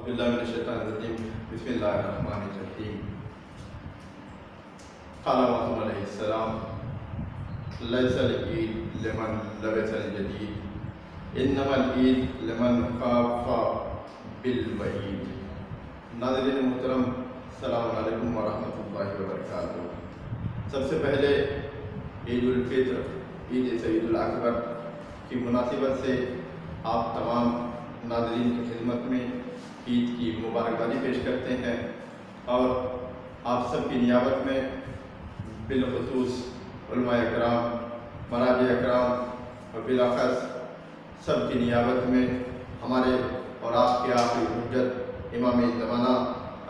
باللہ من الشیطان الرجیم بسم اللہ الرحمن الرحیم۔ قال معصوم علیہ السلام لیس العید لمن لبس الجدید انما العید لمن خاف بالوعید۔ ناظرین محترم، السلام علیکم ورحمۃ اللہ وبرکاتہ۔ سب سے پہلے عید الفطر، عید سعید الاکبر کی مناسبت سے آپ تمام ناظرین کی خدمت میں عید کی مبارکبادی پیش کرتے ہیں اور آپ سب کی نیابت میں بالخصوص علماء اکرام، مراجع اکرام اور بالاخص سب کی نیابت میں ہمارے اور آپ کے آخری حجت امام زمانہ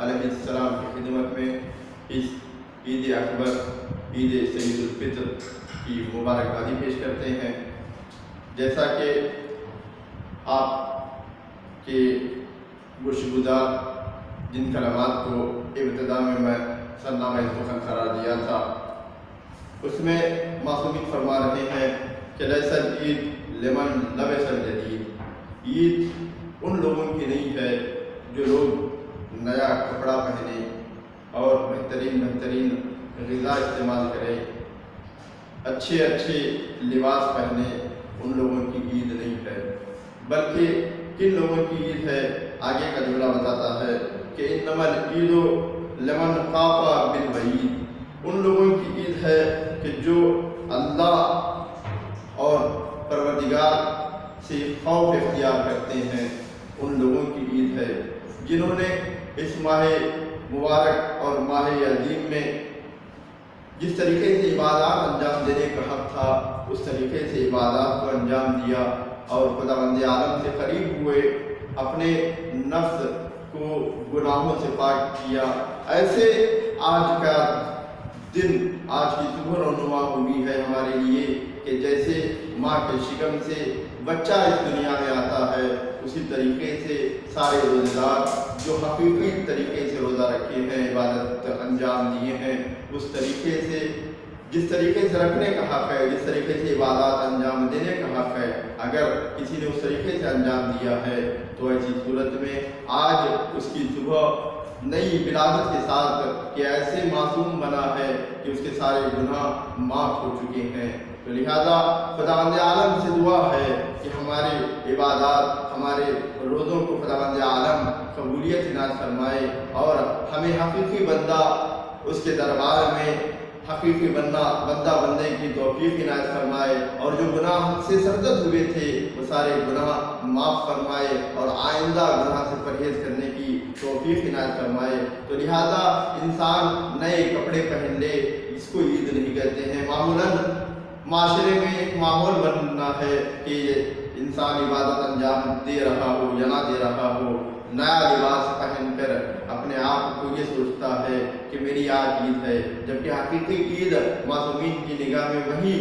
علیہ السلام کی خدمت میں اس عید اکبر، عید سعید الفطر کی مبارکبادی پیش کرتے ہیں۔ جیسا کہ آپ کے گوشگزار جن کلمات کو ابتدا میں سرنامہ سخن قرار دیا تھا، اس میں معصومین فرما رہے ہیں کہ لیس العید لمن لبس الجدید، عید ان لوگوں کی نہیں ہے جو لوگ نیا کپڑا پہنے اور بہترین غذا استعمال کرے، اچھے لباس پہنے، ان لوگوں کی عید نہیں ہے، بلکہ کن لوگوں کی عید ہے آگے کا جملہ بتاتا ہے کہ انما العید لمن خاف بالوعید، ان لوگوں کی عید ہے کہ جو اللہ اور پروردگار سے خوف اختیار کرتے ہیں، ان لوگوں کی عید ہے جنہوں نے اس ماہ مبارک اور ماہ عظیم میں جس طریقے سے عبادات انجام دینے کا حق تھا اس طریقے سے عبادات کو انجام دیا اور خداوند عالم سے قریب ہوئے، اپنے نفس کو گناہوں سے پاک کیا۔ ایسے آج کا دن، آج کی صبح رونما ہوئی ہے ہمارے لیے کہ جیسے ماں کے شکم سے بچہ اس دنیا میں آتا ہے، اسی طریقے سے سارے روزے دار جو حقیقی طریقے سے روزہ رکھے ہیں، عبادت انجام دیے ہیں، اس طریقے سے جس طریقے سے رکھنے کا حق ہے، جس طریقے سے عبادات انجام دینے کا حق ہے، اگر کسی نے اس طریقے سے انجام دیا ہے تو ایسی صورت میں آج اس کی صبح نئی ولادت کے ساتھ کہ ایسے معصوم بنا ہے کہ اس کے سارے گناہ معاف ہو چکے ہیں۔ تو لہذا خداوند عالم سے دعا ہے کہ ہمارے عبادات، ہمارے روزوں کو خداوند عالم قبولیت عنایت فرمائے اور ہمیں حقیقی بندہ اس کے دربار میں حقیقی بندہ بننے کی توفیق عنایت فرمائے اور جو گناہ ہم سے سرزد ہوئے تھے وہ سارے گناہ معاف فرمائے اور آئندہ گناہ سے پرہیز کرنے کی توفیق عنایت فرمائے۔ تو لہذا انسان نئے کپڑے پہن لے، اس کو عید نہیں کہتے ہیں۔ معمولاً معاشرے میں ایک ماحول بننا ہے کہ انسان عبادت انجام دے رہا ہو یا نہ دے رہا ہو، نیا لباس پہن کر اپنے آپ کو یہ سوچتا ہے کہ میری آج عید ہے، جبکہ حقیقی عید معصومین کی نگاہ میں وہی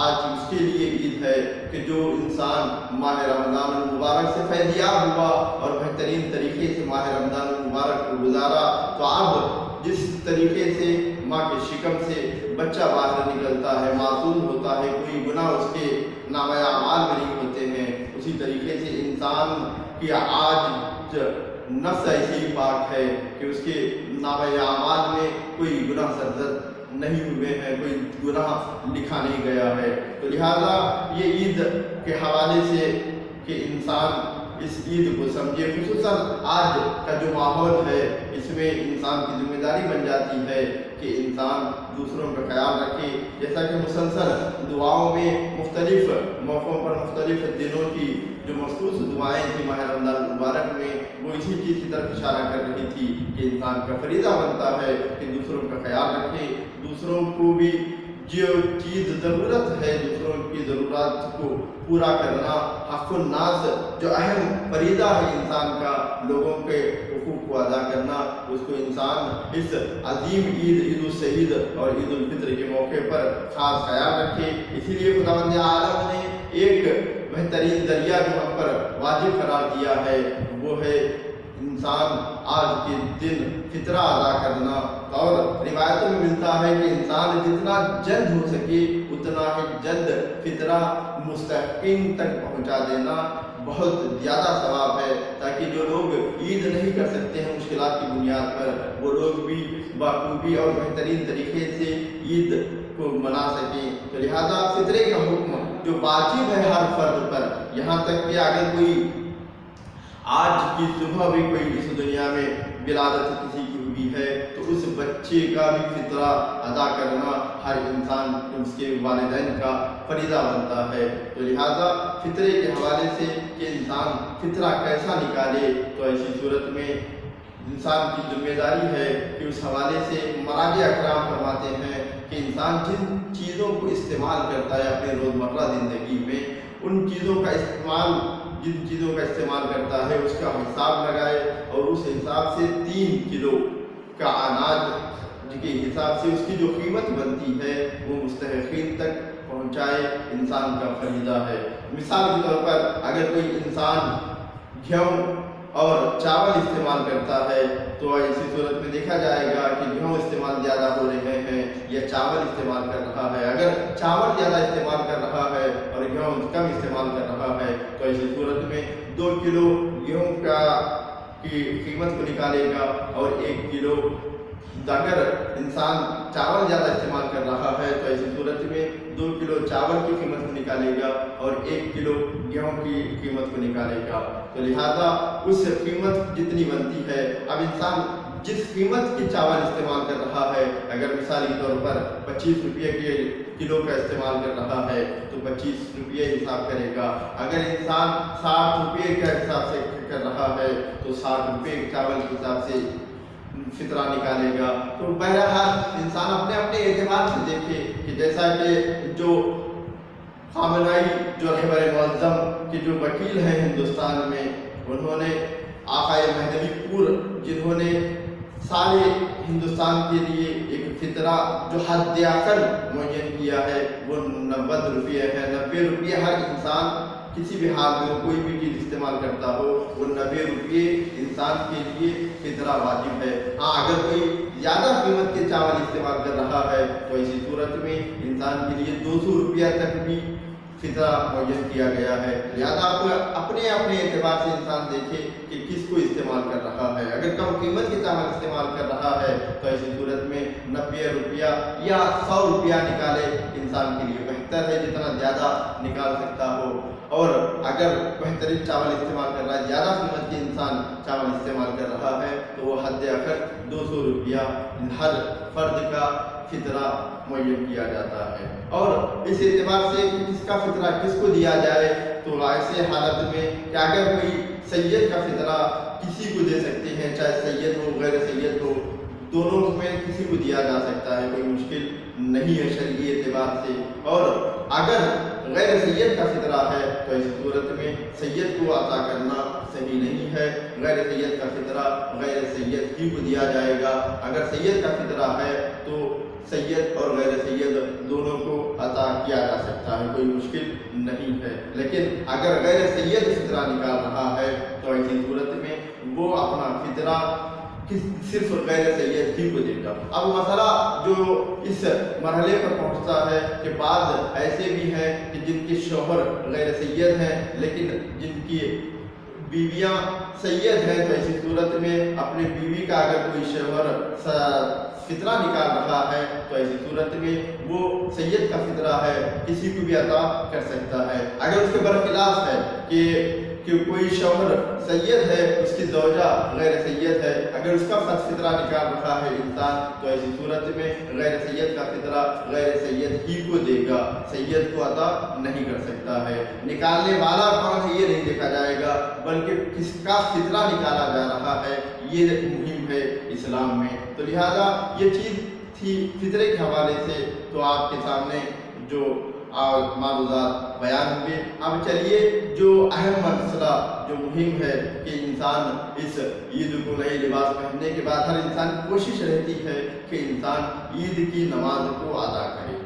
آج اس کے لیے عید ہے کہ جو انسان ماہ رمضان المبارک سے فیضیاب ہوا اور بہترین طریقے سے ماہ رمضان المبارک کو گزارا۔ تو اب جس طریقے سے ماں کے شکم سے بچہ باہر نکلتا ہے، معصوم ہوتا ہے، کوئی گناہ اس کے نامہ اعمال میں نہیں ہوتے ہیں، اسی طریقے سے انسان کی آج نفس ایسی پاک ہے کہ اس کے نامہ اعمال میں کوئی گناہ سرزد نہیں ہوئے ہیں، کوئی گناہ لکھا نہیں گیا ہے۔ تو لہذا یہ عید کے حوالے سے کہ انسان اس عید کو سمجھے، خصوصاً آج کا جو ماحول ہے اس میں انسان کی ذمہ داری بن جاتی ہے کہ انسان دوسروں کا خیال رکھے، جیسا کہ مسلسل دعاؤں میں مختلف موقعوں پر مختلف دنوں کی جو مخصوص دعائیں تھیں ماہ رمضان المبارک میں، وہ اسی چیز کی طرف اشارہ کر رہی تھی کہ انسان کا فریضہ بنتا ہے کہ دوسروں کا خیال رکھے، دوسروں کو بھی جو چیز ضرورت ہے، دوسروں کی ضرورت کو پورا کرنا، حق الناس جو اہم فریضہ ہے انسان کا، لوگوں کے حقوق کو ادا کرنا، اس کو انسان اس عظیم عید الشہید اور عید الفطر کے موقع پر خاص خیال رکھے۔ اسی لیے خداوند عالم نے ایک بہترین ذریعہ جو ہم پر واجب قرار دیا ہے وہ ہے انسان آج کے دن فطرہ ادا کرنا، اور روایتوں میں ملتا ہے کہ انسان جتنا جلد ہو سکے اتنا ہی جلد فطرہ مستحقین تک پہنچا دینا بہت زیادہ ثواب ہے، تاکہ جو لوگ عید نہیں बुनियाद पर वो लोग भी बाखूबी और बेहतरीन तरीके से ईद को मना सकें। तो लिहाजा फितरे का हुक्म जो वाजिब है हर फर्द पर, यहाँ तक कि अगर कोई आज की सुबह भी कोई इस दुनिया में विलादत किसी की हुई है तो उस बच्चे का भी फितरा अदा करना हर इंसान उसके वालिदैन का फरीज़ा बनता है। तो लिहाजा फितरे के हवाले से कि इंसान फितरा कैसा निकाले, तो ऐसी सूरत में इंसान की जिम्मेदारी है कि उस हवाले से मराज अकराम फरमाते हैं कि इंसान जिन चीज़ों को इस्तेमाल करता है अपने रोज़मर्रा ज़िंदगी में, उन चीज़ों का इस्तेमाल जिन चीज़ों का इस्तेमाल करता है उसका हिसाब लगाए और उस हिसाब से 3 किलो का अनाज के हिसाब से उसकी जो कीमत बनती है वो मुस्तहिक़ीन तक पहुँचाए, इंसान का फरीज़ा है। मिसाल के तौर पर अगर कोई इंसान गेहूँ और चावल इस्तेमाल करता है तो ऐसी सूरत में देखा जाएगा कि गेहूँ इस्तेमाल ज़्यादा हो रहे हैं या चावल इस्तेमाल कर रहा है। अगर चावल ज़्यादा इस्तेमाल कर रहा है और गेहूँ कम इस्तेमाल कर रहा है तो ऐसी सूरत में 2 किलो गेहूँ की कीमत को निकालेगा और 1 किलो, अगर इंसान चावल ज़्यादा इस्तेमाल कर रहा है तो ऐसी सूरत में 2 किलो चावल की कीमत को निकालेगा और 1 किलो गेहूँ की कीमत को निकालेगा। तो लिहाजा उस कीमत जितनी बनती है, अब इंसान जिस कीमत की चावल इस्तेमाल कर रहा है, अगर मिसाल के तौर पर 25 रुपये के किलो का इस्तेमाल कर रहा है तो 25 रुपये हिसाब करेगा। अगर इंसान 60 रुपये के हिसाब से कर रहा है तो 60 रुपये चावल के हिसाब से फितरा निकालेगा। तो बहरहाल इंसान अपने अपने एतबार से देखे कि जैसा कि जो खामनाई जो रहबर मुअज़्ज़म के जो वकील हैं हिंदुस्तान में, उन्होंने आक़ाए महदवीपुर जिन्होंने सारे हिंदुस्तान के लिए एक फितरा जो हद अक़ल मुअय्यन किया है वो 90 रुपये है। 90 रुपये हर इंसान किसी भी हाल में कोई भी चीज़ इस्तेमाल करता हो वो 90 रुपये इंसान के लिए फितरा वाजिब है। हाँ, अगर कोई ज़्यादा कीमत के चावल इस्तेमाल कर रहा है तो ऐसी सूरत में इंसान के लिए 200 रुपया तक भी फितरा मुअय्यन किया गया है। लिहाजा आपको अपने अपने एतबार से इंसान देखे कि किसको इस्तेमाल कर रहा है। अगर कम कीमत के चावल इस्तेमाल कर रहा है तो ऐसी सूरत में 90 रुपया या 100 रुपया निकाले इंसान के लिए बेहतर है, जितना ज़्यादा निकाल सकता हो। और अगर बेहतरीन चावल इस्तेमाल कर रहा है, ज़्यादा कीमत के इंसान चावल इस्तेमाल कर रहा है तो वो हद अक़ल 200 रुपया हर फर्द का फितरा मुअय्यन किया जाता है। और इस एतबार से किसका फितरा किसको दिया जाए, तो ऐसे हालत में कि अगर कोई सैयद का फितरा किसी को दे सकते हैं, चाहे सैयद हो गैर सैयद हो, दोनों में किसी को दिया जा सकता है, कोई मुश्किल नहीं है शरई एतबार से। और अगर गैर सैयद का फितरा है तो ऐसी सूरत में सैयद को अता करना सही नहीं है। गैर सैयद का फितरा गैर सैयद ही को दिया जाएगा। अगर सैयद का फितरा है तो सैयद और गैर सैयद दोनों को अता किया जा सकता है, कोई मुश्किल नहीं है। लेकिन अगर गैर सैयद फितरा निकाल रहा है तो ऐसी सूरत में वो अपना फितरा सिर्फ गैर सैयद ही को देगा। अब मसला जो इस मरहले पर पहुंचता है कि बाद ऐसे भी हैं कि जिनके शौहर गैर सैयद हैं लेकिन जिनकी बीवियां सैयद हैं, तो ऐसी सूरत में अपनी बीवी का अगर कोई शौहर फितरा निकाल रहा है तो ऐसी सूरत में वो सैयद का फितरा है किसी को भी अता कर सकता है। अगर उसके बरखिलाफ है कि कोई शौहर सैयद है, उसकी ज़ौजा गैर सैयद है, अगर उसका फितरा निकाल रहा है इंसान तो ऐसी सूरत में गैर सैयद का फितरा गैर सैयद ही को देगा, सैयद को अता नहीं कर सकता है। निकालने वाला कौन है ये नहीं देखा जाएगा, बल्कि किसका फितरा निकाला जा रहा है ये मुहिम है इस्लाम में। तो लिहाजा ये चीज़ थी फितरे के हवाले से, तो आपके सामने जो मालूमात बयान हुए। अब चलिए जो अहम मसला जो मुहिम है कि इंसान इस ईद को नए लिबास पहनने के बाद हर इंसान की कोशिश रहती है कि इंसान ईद की नमाज को अदा करे।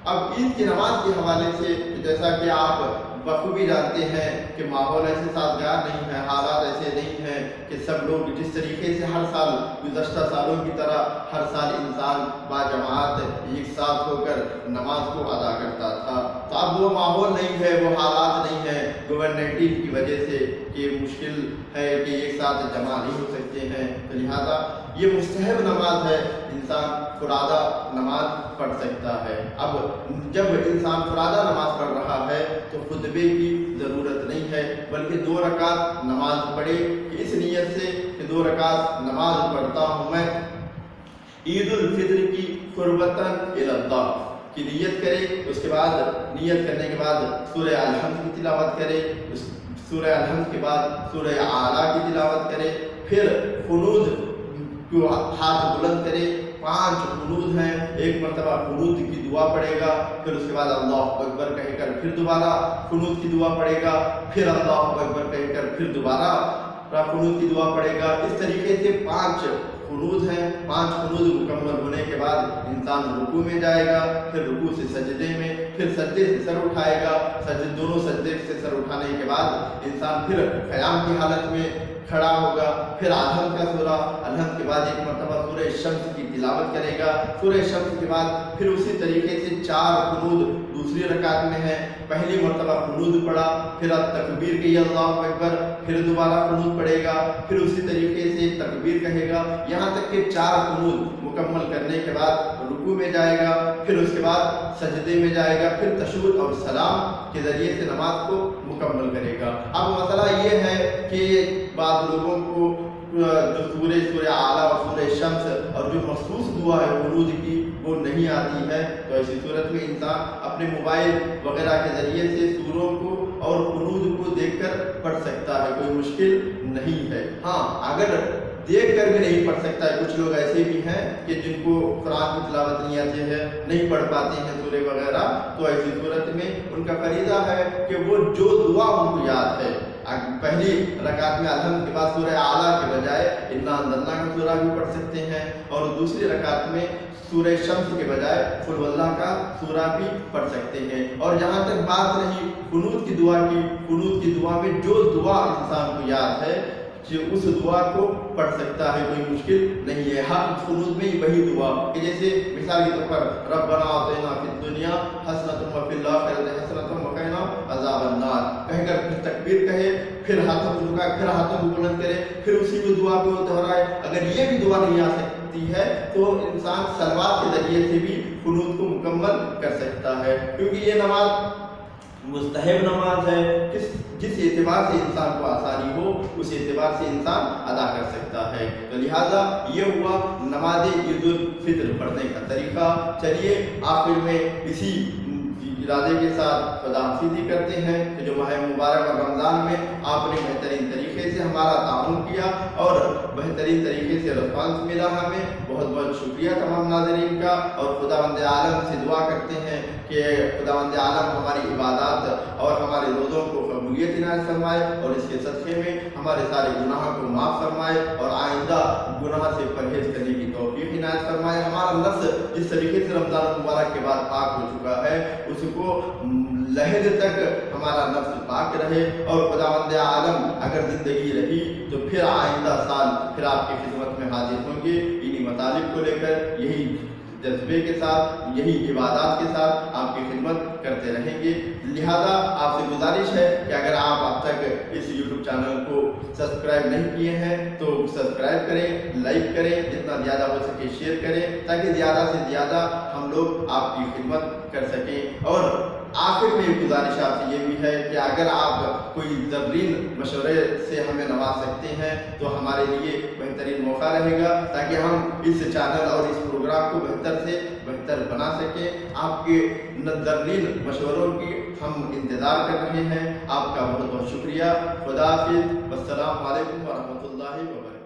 अब ईद की नमाज के हवाले से जैसा कि आप बखूबी जानते हैं कि माहौल ऐसे साजगार नहीं है, हालात ऐसे नहीं हैं कि सब लोग जिस तरीके से हर साल गुज़श्ता सालों की तरह हर साल इंसान बाजमात एक साथ होकर नमाज को अदा करता था, तो अब वो माहौल नहीं है, वो हालात नहीं है कोविड-19 की वजह से कि मुश्किल है कि एक साथ जमा नहीं हो सकते हैं। तो लिहाजा ये मुस्तहब नमाज है, इंसान फुरादा नमाज पढ़ सकता है। अब जब इंसान फुरादा नमाज पढ़ रहा है तो खुतबे की ज़रूरत नहीं है, बल्कि 2 रकात नमाज पढ़े इस नीयत से कि 2 रकात नमाज पढ़ता हूँ मैं ईद उल फित्र की कुर्बतन इलल्लाह की नीयत करे। उसके बाद नीयत करने के बाद सूरह अल-हम्द की तिलावत करे, सूरह अल-हम्द के बाद सूरह आला की तिलावत करे, फिर कुनूद को हाथ बुलंद करे। 5 कुनूद हैं, एक मरतबा कुनूद की दुआ पढ़ेगा, फिर उसके बाद अल्लाहु अकबर कहकर फिर दोबारा कुनूद की दुआ पढ़ेगा, फिर अल्लाहु अकबर कहकर फिर दोबारा कुनूद की दुआ पढ़ेगा। इस तरीके से 5 कुनूद हैं। 5 कुनूद मुकम्मल होने के बाद इंसान रुकू में जाएगा, फिर रुकू से सजदे में, फिर सजदे से सर उठाएगा, दोनों सजदे से सर उठाने के बाद इंसान फिर क़याम की हालत में खड़ा होगा, फिर अल-हम्द का सूरा, अल-हम्द के बाद एक मरतबा सूरह शम्स की तिलावत करेगा। सूरह शम्स के बाद फिर उसी तरीके से 4 कुनूद दूसरी रकात में है। पहली मरतबा कुनूद पढ़ा, फिर तकबीर कही अल्लाहु अकबर, फिर दोबारा कुनूद पढ़ेगा, फिर उसी तरीके से तकबीर कहेगा, यहाँ तक कि 4 कुनूद मुकम्मल करने के बाद रुकू में जाएगा, फिर उसके बाद सजदे में जाएगा, फिर तशहुद और सलाम के ज़रिए से नमाज को मुकम्मल करेगा। अब मसला ये है कि बाद लोगों को जो सूरह आला और सूरह शम्स और जो मखसूस दुआ है कुनूद की वो नहीं आती है, तो ऐसी सूरत में इंसान अपने मोबाइल वगैरह के ज़रिए से सूरों को और कुनूद को देखकर पढ़ सकता है, कोई मुश्किल नहीं है। हाँ, अगर देख कर भी नहीं पढ़ सकता है, कुछ लोग ऐसे भी हैं कि जिनको कुरान की तिलावत नहीं आती है, नहीं पढ़ पाते हैं सूरह वगैरह, तो ऐसी सूरत में उनका फरीज़ा है कि वो जो दुआ उनको याद है, पहली रकात में अल-हम्द के बाद सूरह आला के बजाय इन्ना अंज़लना का सूरा भी पढ़ सकते हैं, और दूसरी रकात में सूरह शम्स के बजाय कुल वल्लाह का सूरा भी पढ़ सकते हैं। और जहाँ तक बात रही कुनूद की दुआ की, कुनूद की दुआ में जो दुआ इंसान को याद है जो उस दुआ को पढ़ सकता है, कोई मुश्किल नहीं है। हर कुनूद में ही वही दुआ कि जैसे मिसाल के तौर पर रब्बना आतिना फिद दुनिया हसनतुन व फिल आखिरति हसनतुन व क़िना अज़ाबन नार कहकर फिर तकबीर कहे, फिर हाथों को झुकाए, फिर हाथों को बुलंद करे, फिर उसी को दुआ को दोहराए। अगर ये भी दुआ नहीं आ सकती है तो इंसान सलवात के ज़रिए से भी कुनूद को मुकम्मल कर सकता है, क्योंकि ये नमाज मुस्तहब नमाज है। जिस एतबार से इंसान को आसानी हो उस एतबार से इंसान अदा कर सकता है। तो लिहाजा ये हुआ नमाज ईद उल फित्र पढ़ने का तरीका। चलिए आखिर में इसी इरादे के साथ खुदाहाफिज़ी करते हैं कि जो माह मुबारक और रमज़ान में आपने बेहतरीन तरीके से हमारा ताउन किया और बेहतरीन तरीके से रिस्पांस मिला हमें, बहुत बहुत शुक्रिया तमाम नाज़रीन का। और खुदावंद आलम से दुआ करते हैं कि खुदावंद आलम हमारी इबादत और हमारे रोज़ों को कबूलियत इनायत फरमाए और इसके सदक़े में हमारे सारे गुनाहों को माफ़ फरमाए और आइंदा गुनाह से परहेज़ करने की तौफ़ीक़ इनायत फरमाए। हमारा नफ्स जिस तरीके से रमज़ान मुबारक के बाद पाक हो चुका है उसको लहद तक हमारा नफ्स पाक रहे, और खुदावंद आलम अगर ज़िंदगी रही तो फिर आइंदा साल फिर आपकी खिदमत में हाजिर होंगे इन्हीं मतालिब को लेकर, यही जज्बे के साथ, यही इबादत के साथ आपकी खिदमत करते रहेंगे। लिहाजा आपसे गुजारिश है कि अगर आप अब तक इस YouTube चैनल को सब्सक्राइब नहीं किए हैं तो सब्सक्राइब करें, लाइक करें, जितना ज़्यादा हो सके शेयर करें, ताकि ज़्यादा से ज़्यादा हम लोग आपकी खिदमत कर सकें। और आखिर में एक गुजारिश आपसे ये भी है कि अगर आप कोई ज़बरीन मशवरे से हमें नवाज सकते हैं तो हमारे लिए बेहतरीन मौका रहेगा, ताकि हम इस चैनल और इस प्रोग्राम को बेहतर से बेहतर बना सकें। आपके ज़बरीन मशवरों की हम इंतज़ार कर रहे हैं। आपका बहुत बहुत शुक्रिया। खुदा हाफ़िज़। वस्सलामु अलैकुम व रहमतुल्लाहि व बरकातहू।